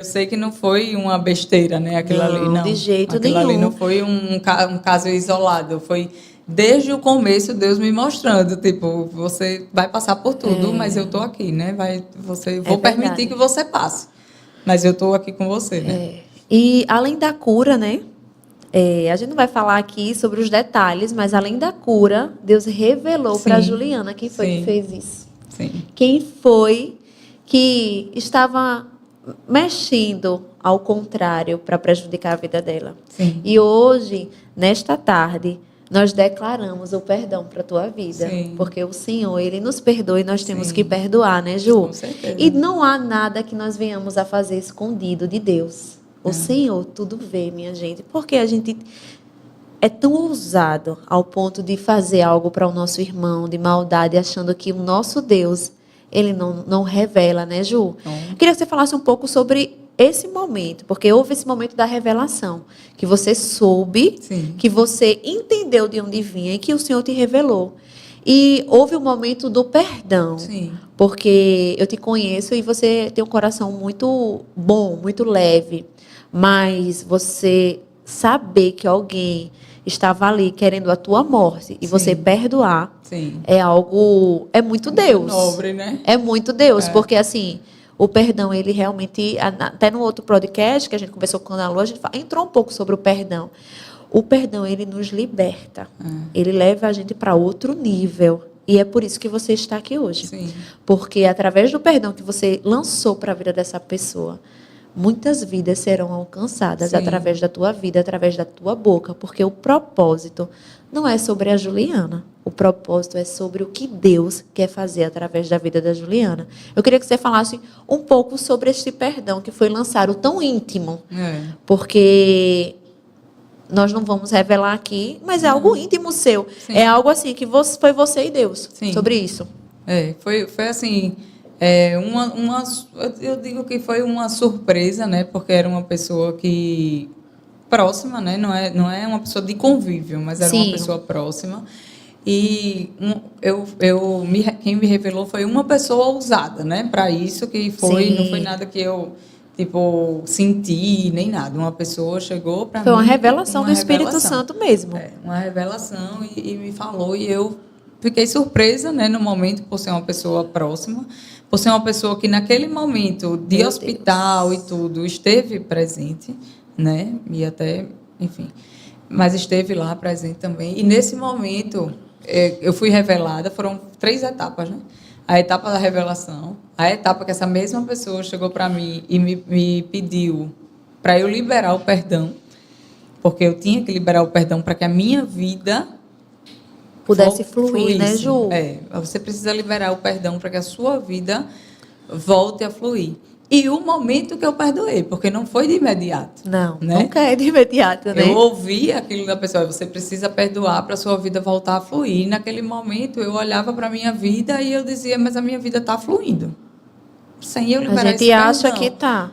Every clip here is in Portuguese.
Eu sei que não foi uma besteira, né? Aquilo ali, Não, não. de jeito Aquilo nenhum. ali não foi um caso isolado. Foi desde o começo Deus me mostrando, tipo, você vai passar por tudo, mas eu tô aqui, né? Vou permitir verdade. que você passe, mas eu tô aqui com você, né? E além da cura, né? A gente não vai falar aqui sobre os detalhes, mas além da cura, Deus revelou para a Sim, Juliana quem foi que sim, fez isso. sim, Quem foi que estava mexendo ao contrário para prejudicar a vida dela. sim, E hoje, nesta tarde, nós declaramos o perdão para a tua vida. sim, Porque o Senhor, Ele nos perdoa e nós temos que sim, perdoar, né, Ju? com certeza. E não há nada que nós venhamos a fazer escondido de Deus. O Senhor tudo vê, minha gente. Porque a gente é tão ousado ao ponto de fazer algo para o nosso irmão, de maldade, achando que o nosso Deus, ele não revela, né, Ju? Eu queria que você falasse um pouco sobre esse momento, porque houve esse momento da revelação, que você soube, Sim. que você entendeu de onde vinha e que o Senhor te revelou. E houve o momento do perdão, Sim. porque eu te conheço e você tem um coração muito bom, muito leve, mas você saber que alguém estava ali querendo a tua morte e Sim. você perdoar Sim. é algo, é muito Deus. Nobre, né? É muito Deus, porque assim, o perdão, ele realmente, até no outro podcast que a gente conversou com a Ana Lu, a gente entrou um pouco sobre o perdão. O perdão, ele nos liberta. Ele leva a gente para outro nível. E é por isso que você está aqui hoje. Sim. Porque através do perdão que você lançou para a vida dessa pessoa, muitas vidas serão alcançadas. Sim. Através da tua vida, através da tua boca. Porque o propósito não é sobre a Juliana. O propósito é sobre o que Deus quer fazer através da vida da Juliana. Eu queria que você falasse um pouco sobre este perdão que foi lançado tão íntimo. Porque nós não vamos revelar aqui, mas é algo íntimo seu. Sim. É algo assim que foi você e Deus. Sim. Sobre isso. Foi assim, eu digo que foi uma surpresa, né? Porque era uma pessoa que próxima, né? Não é uma pessoa de convívio, mas era uma pessoa próxima. E quem me revelou foi uma pessoa ousada, né? Para isso que foi, não foi nada que eu senti, nem nada. Uma pessoa chegou para mim... Foi uma revelação do Espírito Santo mesmo. Uma revelação e me falou. E eu fiquei surpresa, né, no momento, por ser uma pessoa próxima, por ser uma pessoa que naquele momento de hospital e tudo, esteve presente, né? E até, enfim... Mas esteve lá presente também. E nesse momento, eu fui revelada, foram 3 etapas, né? A etapa da revelação, a etapa que essa mesma pessoa chegou para mim e me pediu para eu liberar o perdão, porque eu tinha que liberar o perdão para que a minha vida pudesse fluir, né, Ju? Você precisa liberar o perdão para que a sua vida volte a fluir. E o momento que eu perdoei, porque não foi de imediato. Não, né? Nunca é de imediato, né? Eu ouvi aquilo da pessoa, você precisa perdoar para a sua vida voltar a fluir. E naquele momento, eu olhava para a minha vida e eu dizia, mas a minha vida está fluindo. Sem eu liberar esse perdão. A gente acha que está.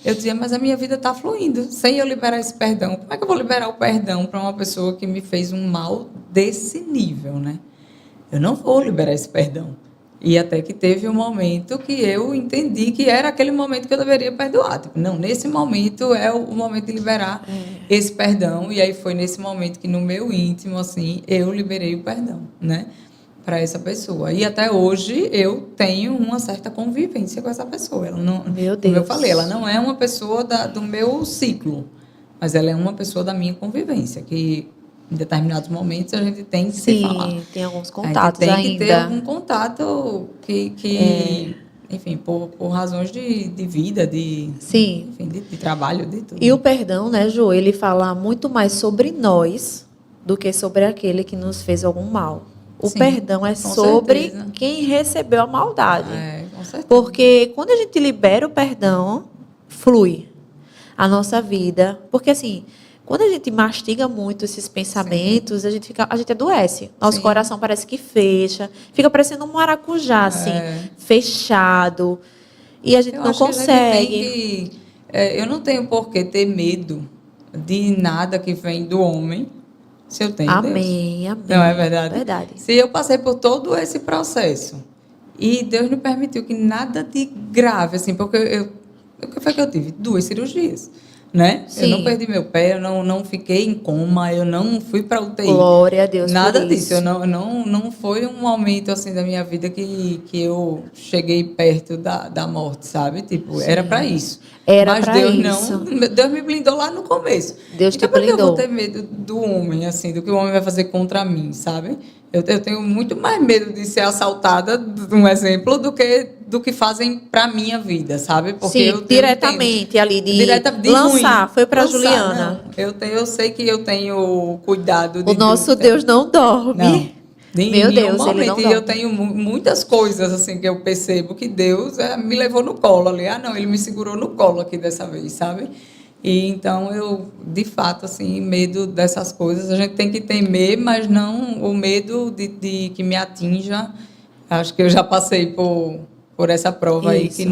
Eu dizia, mas a minha vida está fluindo. Sem eu liberar esse perdão. Como é que eu vou liberar o perdão para uma pessoa que me fez um mal desse nível, né? Eu não vou liberar esse perdão. E até que teve um momento que eu entendi que era aquele momento que eu deveria perdoar. Tipo, não, nesse momento é o momento de liberar esse perdão. E aí foi nesse momento que no meu íntimo, assim, eu liberei o perdão, né? Para essa pessoa. E até hoje eu tenho uma certa convivência com essa pessoa. Ela não, meu Deus. Como eu falei, ela não é uma pessoa do meu ciclo, mas ela é uma pessoa da minha convivência, que em determinados momentos a gente tem que se falar. Sim, tem alguns contatos ainda. Tem que ter algum contato enfim, por razões de vida, enfim, de trabalho, de tudo. E o perdão, né, Ju, ele fala muito mais sobre nós do que sobre aquele que nos fez algum mal. O perdão é sobre quem recebeu a maldade. Com certeza. Porque quando a gente libera o perdão, flui a nossa vida. Porque assim... Quando a gente mastiga muito esses pensamentos, a gente adoece. Nosso coração parece que fecha. Fica parecendo um maracujá, assim, fechado. E a gente não consegue. Eu não tenho por que ter medo de nada que vem do homem, se eu tenho Deus. Amém. Não é verdade? Verdade. Se eu passei por todo esse processo e Deus não permitiu que nada de grave, assim, porque O que foi que eu tive? 2 cirurgias, né? Sim. Eu não perdi meu pé, eu não fiquei em coma, eu não fui para UTI. Glória a Deus Nada por disso. isso. Não foi um momento assim da minha vida que eu cheguei perto da morte, sabe? Tipo, Sim. era para isso. Era Mas pra Deus isso. Deus me blindou lá no começo. Deus te Então, por que eu vou blindou. ter medo do homem, assim, do que o homem vai fazer contra mim, sabe? Eu tenho muito mais medo de ser assaltada, um exemplo, do que fazem para minha vida, sabe? Porque Sim, eu diretamente entendo, ali de ruim. lançar. Foi para Lançar, Juliana. não. Eu sei que eu tenho cuidado O de nosso Deus. Deus não dorme. Não. Em Meu nenhum Deus, ele não momento. E dorme. eu tenho muitas coisas assim que eu percebo que Deus me levou no colo ali. Ah, não, ele me segurou no colo aqui dessa vez, sabe? E então eu, de fato, assim, medo dessas coisas, a gente tem que temer, mas não o medo de que me atinja. Acho que eu já passei por essa prova aí que Isso.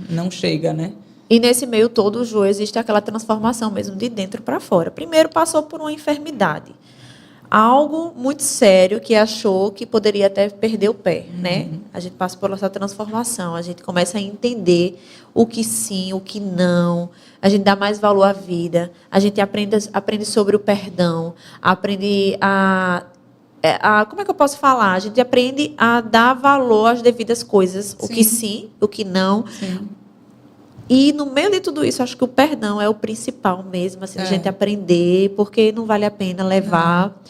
não chega, né? E nesse meio todo, Ju, existe aquela transformação mesmo de dentro para fora. Primeiro passou por uma enfermidade. Algo muito sério que achou que poderia até perder o pé, né? A gente passa por essa transformação, a gente começa a entender o que sim, o que não, a gente dá mais valor à vida, a gente aprende sobre o perdão, aprende como é que eu posso falar? A gente aprende a dar valor às devidas coisas, o que sim, o que não. Sim. E no meio de tudo isso, acho que o perdão é o principal mesmo, assim, a gente aprender, porque não vale a pena levar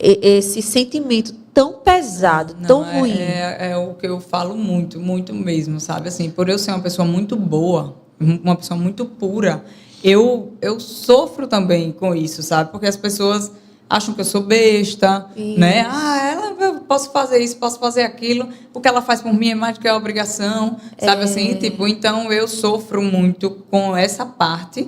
esse sentimento tão pesado, tão ruim. É o que eu falo muito, muito mesmo, sabe? Assim, por eu ser uma pessoa muito boa, uma pessoa muito pura, eu sofro também com isso, sabe? Porque as pessoas acham que eu sou besta, né? Eu posso fazer isso, posso fazer aquilo, o que ela faz por mim é mais do que a obrigação, sabe assim? Tipo, então eu sofro muito com essa parte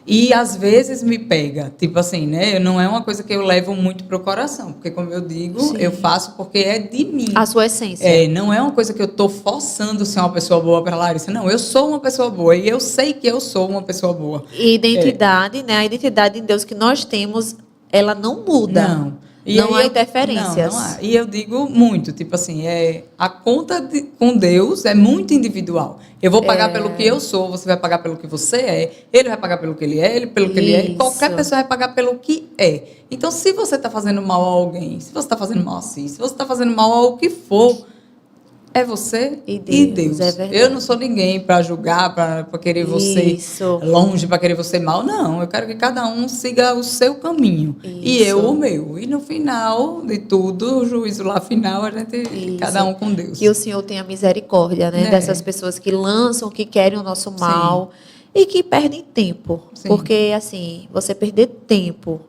e às vezes me pega, tipo assim, né? Não é uma coisa que eu levo muito pro coração, porque como eu digo, eu faço porque é de mim. A sua essência. Não é uma coisa que eu tô forçando ser uma pessoa boa para Larissa, não, eu sou uma pessoa boa e eu sei que eu sou uma pessoa boa. E identidade, né? A identidade em Deus que nós temos, ela não muda. Não. Não há interferências. Não há. E eu digo muito, tipo assim, a conta com Deus é muito individual. Eu vou pagar pelo que eu sou, você vai pagar pelo que você é, ele vai pagar pelo que ele é, ele pelo que ele é, e qualquer pessoa vai pagar pelo que é. Então, se você está fazendo mal a alguém, se você está fazendo mal a si, se você está fazendo mal ao que for, é você e Deus. É verdade. Eu não sou ninguém para julgar, para querer você longe, para querer você mal. Não, eu quero que cada um siga o seu caminho. E eu o meu. E no final de tudo, o juízo lá final, a gente, cada um com Deus. Que o Senhor tenha misericórdia, né? Dessas pessoas que lançam, que querem o nosso mal e que perdem tempo. Porque, assim, você perder tempo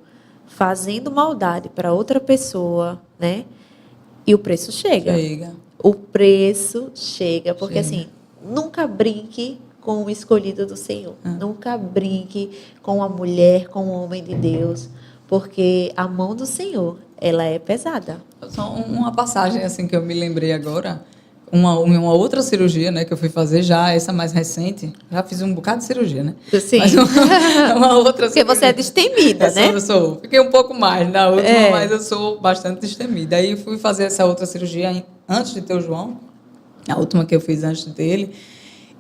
fazendo maldade para outra pessoa, né? E o preço chega. O preço chega, porque assim, nunca brinque com o escolhido do Senhor. Nunca brinque com a mulher, com o homem de Deus, porque a mão do Senhor, ela é pesada. Só uma passagem assim que eu me lembrei agora, uma outra cirurgia, né, que eu fui fazer já, essa mais recente, já fiz um bocado de cirurgia, né? Sim. Mas uma outra porque você é destemida, né? Eu sou. Fiquei um pouco mais na última, mas eu sou bastante destemida. Aí fui fazer essa outra cirurgia antes de ter o João, a última que eu fiz antes dele.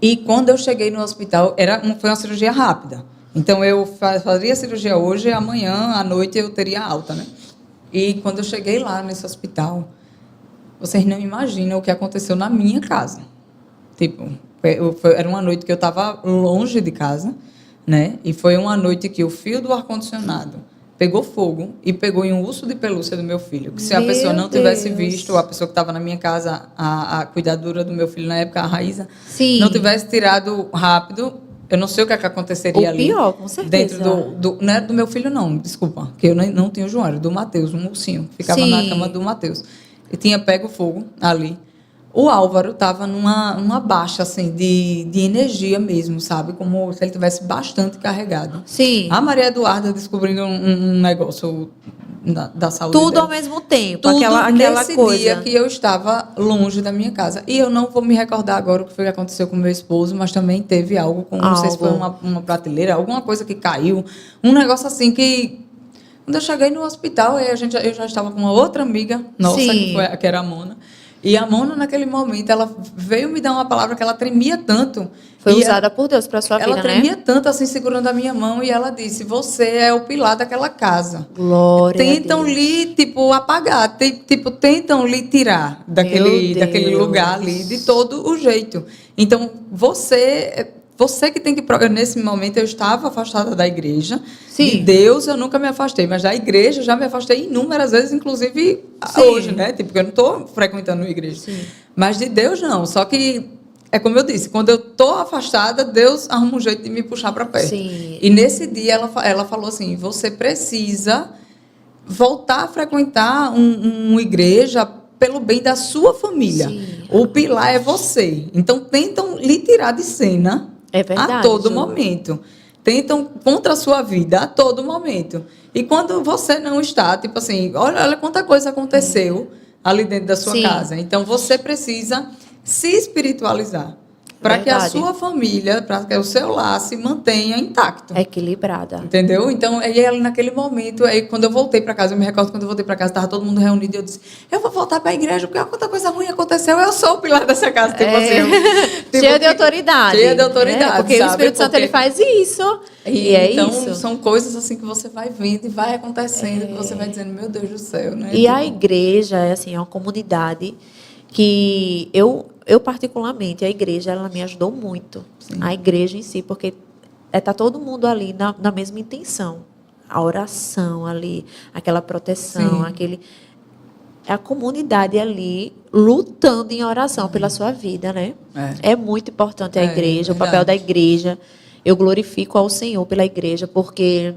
E quando eu cheguei no hospital, foi uma cirurgia rápida. Então eu faria a cirurgia hoje, amanhã à noite eu teria alta, né? E quando eu cheguei lá nesse hospital, vocês não imaginam o que aconteceu na minha casa. Tipo, era uma noite que eu estava longe de casa, né? E foi uma noite que o fio do ar-condicionado pegou fogo e pegou em um urso de pelúcia do meu filho. Que se a pessoa não tivesse visto, a pessoa que estava na minha casa, a cuidadora do meu filho na época, a Raíza, não tivesse tirado rápido, eu não sei o que aconteceria ali. Pior, com certeza. Dentro não era do meu filho, não, desculpa, que eu não tinha o João, era do Matheus, um ursinho, que ficava na cama do Matheus. E tinha pego fogo ali. O Álvaro estava numa baixa, assim, de energia mesmo, sabe? Como se ele tivesse bastante carregado. Sim. A Maria Eduarda descobrindo um negócio da saúde tudo dela. ao mesmo tempo, Tudo aquela nesse coisa. dia que eu estava longe da minha casa. E eu não vou me recordar agora o que foi que aconteceu com meu esposo, mas também teve algo não sei se foi uma prateleira, alguma coisa que caiu. Um negócio assim que... Quando eu cheguei no hospital, eu já estava com uma outra amiga nossa, que era a Mona. E a Mona, naquele momento, ela veio me dar uma palavra que ela tremia tanto. Foi E usada por Deus para sua vida, ela tremia né? tanto, assim, segurando a minha mão, e ela disse: você é o pilar daquela casa. Glória a Tentam Deus. lhe, tipo, apagar, tentam lhe tirar Meu daquele lugar ali, de Deus. todo o jeito. Então, você que tem que... Nesse momento, eu estava afastada da igreja. De Sim. Deus, eu nunca me afastei, mas da igreja, já me afastei inúmeras vezes, inclusive Sim. hoje, né? Tipo, porque eu não estou frequentando a igreja. Sim. Mas de Deus, não. Só que, é como eu disse, quando eu estou afastada, Deus arruma um jeito de me puxar para perto. Sim. E nesse dia, ela falou assim: você precisa voltar a frequentar uma igreja pelo bem da sua família. Sim. O pilar é você. Então, tentam lhe tirar de cena É verdade, a todo Ju. momento. Tentam contra a sua vida a todo momento. E quando você não está, tipo assim, olha quanta coisa aconteceu ali dentro da sua Sim. casa. Então, você precisa se espiritualizar para que a Verdade. sua família, para que o seu lar se mantenha intacto. Equilibrada. Entendeu? Então, aí ali naquele momento, aí quando eu voltei para casa, eu me recordo quando eu voltei para casa, estava todo mundo reunido e eu disse: eu vou voltar para a igreja, porque quanta coisa ruim aconteceu, eu sou o pilar dessa casa. Tipo assim, tipo, Cheia de autoridade. cheia de autoridade, Né? Porque sabe? o Espírito Santo ele faz isso. E é então, isso. são coisas assim que você vai vendo e vai acontecendo, que você vai dizendo: meu Deus do céu, né? E a igreja assim, é uma comunidade que eu particularmente, a igreja, ela me ajudou muito. Sim. A igreja em si, porque tá todo mundo ali na mesma intenção. A oração ali, aquela proteção, Sim. É a comunidade ali lutando em oração pela sua vida, né? É muito importante a igreja, o papel da igreja. Eu glorifico ao Senhor pela igreja, porque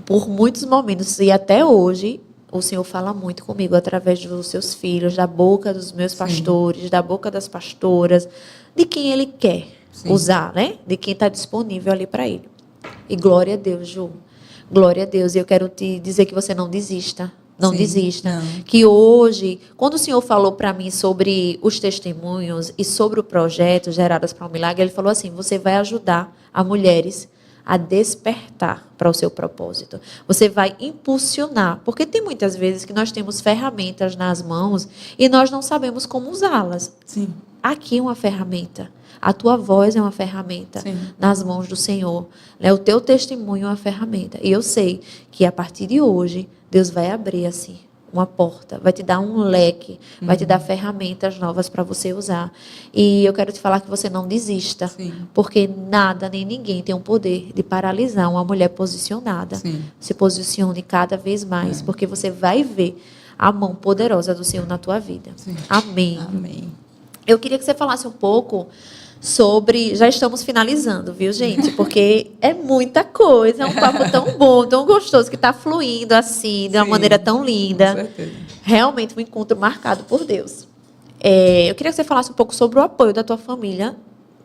por muitos momentos, e até hoje, o Senhor fala muito comigo através dos seus filhos, da boca dos meus pastores, da boca das pastoras, de quem Ele quer usar, né? De quem está disponível ali para Ele. E glória a Deus, Ju. Glória a Deus. E eu quero te dizer que você não desista. Não desista. Não. Que hoje, quando o Senhor falou para mim sobre os testemunhos e sobre o projeto Geradas para um Milagre, Ele falou assim: você vai ajudar a mulheres a despertar para o seu propósito. Você vai impulsionar, porque tem muitas vezes que nós temos ferramentas nas mãos e nós não sabemos como usá-las. Sim. Aqui é uma ferramenta. A tua voz é uma ferramenta nas mãos do Senhor. O teu testemunho é uma ferramenta. E eu sei que a partir de hoje, Deus vai abrir assim uma porta, vai te dar um leque, vai te dar ferramentas novas para você usar. E eu quero te falar que você não desista, porque nada nem ninguém tem o poder de paralisar uma mulher posicionada. Se posicione cada vez mais, porque você vai ver a mão poderosa do Senhor na tua vida. Amém. Amém. Eu queria que você falasse um pouco sobre... Já estamos finalizando, viu, gente? Porque é muita coisa, é um papo tão bom, tão gostoso, que está fluindo assim, de uma maneira tão linda. Com certeza. Realmente um encontro marcado por Deus. Eu queria que você falasse um pouco sobre o apoio da tua família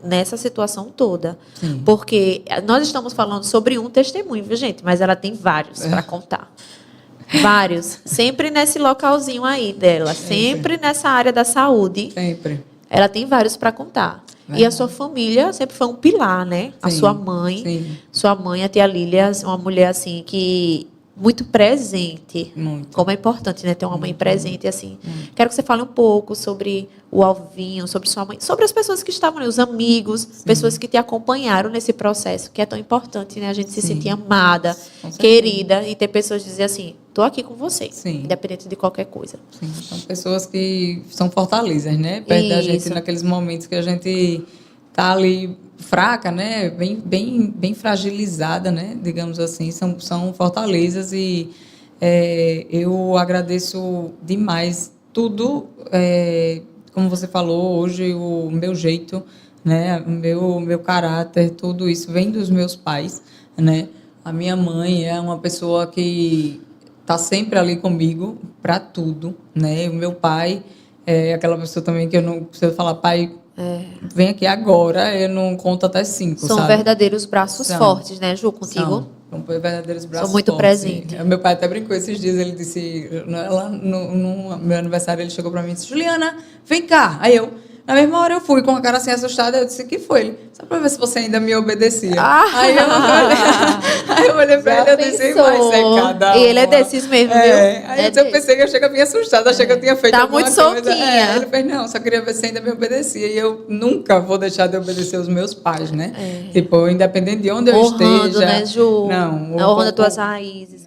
nessa situação toda. Porque nós estamos falando sobre um testemunho, viu, gente? Mas ela tem vários para contar. Vários. Sempre nesse localzinho aí dela. Sempre nessa área da saúde. Sempre. Ela tem vários para contar. E a sua família sempre foi um pilar, né? A sua mãe. Sua mãe, a tia Lília, uma mulher assim que... muito presente. Muito. Como é importante, né? Ter uma mãe presente assim. Quero que você fale um pouco sobre o Alvinho, sobre sua mãe, sobre as pessoas que estavam ali, os amigos, pessoas que te acompanharam nesse processo, que é tão importante, né? A gente se sentir amada, querida, e ter pessoas que dizem assim: tô aqui com você, independente de qualquer coisa. São pessoas que são fortalezas, né? Perto da gente, naqueles momentos que a gente tá ali fraca, né? Bem fragilizada, né? Digamos assim, são fortalezas e eu agradeço demais tudo, como você falou hoje, o meu jeito, né? O meu caráter, tudo isso vem dos meus pais, né? A minha mãe é uma pessoa que está sempre ali comigo para tudo, né? O meu pai é aquela pessoa também que eu não preciso falar: pai, vem aqui agora, eu não conto até 5, São sabe? verdadeiros braços fortes, né, Ju, contigo? São verdadeiros braços fortes. São muito presentes. Meu pai até brincou esses dias, ele disse, lá no meu aniversário, ele chegou para mim e disse: Juliana, vem cá. Aí eu: Na mesma hora eu fui com a cara assim assustada, eu disse, que foi? Ele, só para ver se você ainda me obedecia. Ah. Aí eu olhei pra ele e disse, vai ser cada E ele é uma. desses mesmo, É. viu? Aí eu pensei que eu cheguei bem assustada, achei que eu tinha feito Tá alguma muito coisa. soltinha. Ele fez, não, só queria ver se ainda me obedecia. E eu nunca vou deixar de obedecer os meus pais, né? Tipo, independente de onde eu Honrando, esteja. né, Ju? Não. Honrando as tuas raízes.